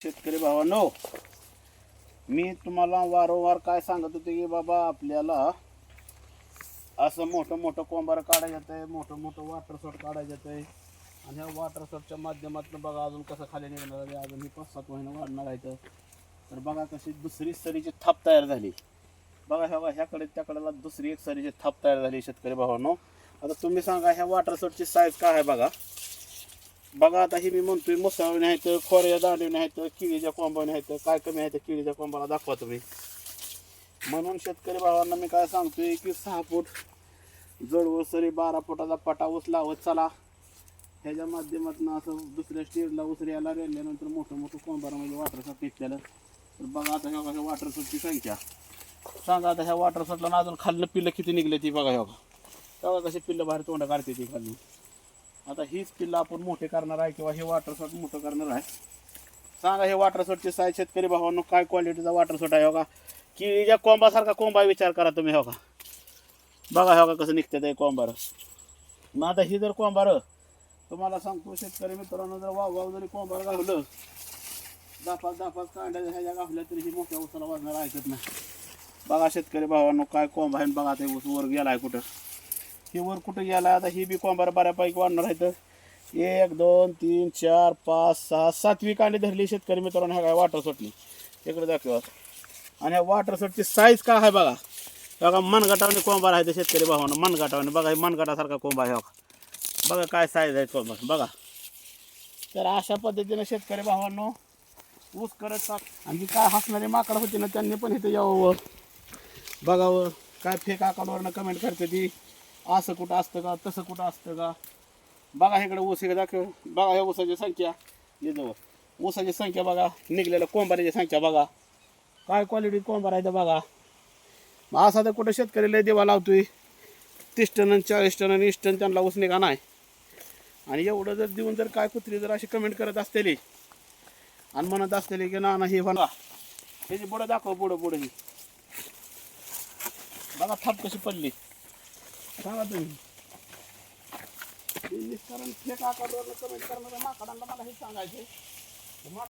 शेतकरी भावांनो, मी तुम्हाला वारंवार काय सांगत होते की बाबा आपल्याला असं मोठं मोठं कोंबार काढायचं येतंय, मोठं मोठं वॉटर शॉट काढायचं येतंय. आणि ह्या वॉटर शॉटच्या माध्यमातून बघा अजून कसं खाली निघणार आहे, अजून ही 5-7 महिने वाढणार आहे. तर बघा कशी दुसरी सरीची थाप तयार झाली. बघा ह्याकडे त्याकडेला दुसरी एक सरीची थाप तयार झाली शेतकरी भावांनो. आता तुम्ही सांगा ह्या वॉटर शॉटची साईज काय आहे बघा. बघा आता ही मी म्हणतोय मुसावणी आहेत, खोऱ्या दांडीने आहेत, किळीच्या कोंबाने आहेत. काय कमी आहे किळीच्या कोंबाला दाखवा तुम्ही. म्हणून शेतकरी भावांना मी काय सांगतोय की 6 फूट जवळ सरी 12 फुटाचा पटा ऊस लावत चला. ह्याच्या माध्यमातून असं दुसऱ्या स्टेजला उसरी यायला रेल्यानंतर मोठं मोठं कोंबारामध्ये वॉटर शॉट घेतलेलं. तर बघा आता ह्या वॉटर शॉटची संख्या सांगा. आता ह्या वॉटर शॉटला अजून खाल्लं पिल्लं किती निघले ती बघा. तेव्हा कशी पिल्लं बाहेर तोंड काढते ती खाली. आता हीच पिल्लं आपण मोठे करणार आहे किंवा हे वॉटर शॉट मोठं करणार आहे. सांगा हे वॉटर शॉटची साईज शेतकरी भावांनो काय क्वालिटीचा वॉटर शॉट आहे हो का. किळीच्या कोंबासारखा कोंबा विचार करा तुम्ही हो का. बघा हो का कसं निघते ते कोंबार. मग आता ही जर कोंबार तुम्हाला सांगतो शेतकरी मित्रांनो, जर वाव जरी कोंबार गावलं 10-5 कांड्या ह्याच्या गावल्या तरी ही मोठ्या उसाला वाजणार ऐकत नाही. बघा शेतकरी भावांनो काय कोंबा आहे. बघा ते ऊस वर गेला आहे कुठं. ही वर कुठं गेला. आता ही बी कोंबार बऱ्यापैकी वाढणार आहे. तर 1 2 3 4 5 6 7वी कांडी धरली शेतकरी मित्रांनो. ह्या काय वॉटर शॉटनी इकडे दाखवा. आणि ह्या वॉटर शॉटची साईज काय आहे बघा. बघा मनगटावने कोंबार आहे ते शेतकरी भावांनो. मनगटावने बघा, हे मनगटासारखा कोंबा आहे बघा काय साईज आहे कोंबार बघा. तर अशा पद्धतीने शेतकरी भावांनो ऊस करत आणि काय हसणारे माकड होते ना त्यांनी पण इथे यावं बघावं. काय फेक अकाउंटवरनं कमेंट करते ती असं कुठं असतं का, तसं कुठं असतं का. बघा इकडे ऊस इकडे दाखव. बघा ह्या ऊसाची संख्या हे जवळ ऊसाची संख्या बघा, निघलेल्या कोंबारीची संख्या बघा, काय क्वालिटी कोंबार आहे तर बघा. मग असा तर कुठं शेतकरी लय देवा लावतोय 30 टन 40 टन 20 टन त्यांना ऊस निघा नाही. आणि एवढं जर देऊन जर काय कुत्री जर अशी कमेंट करत असतेली आणि म्हणत असतेली की ना हे बघा ह्याची बुडं दाखव बुडं ही बघा थाप कशी पडली सांगा तुम्ही. कारण फेक आकारावर कमेंट करणाऱ्या माकडांना मला हे सांगायचे.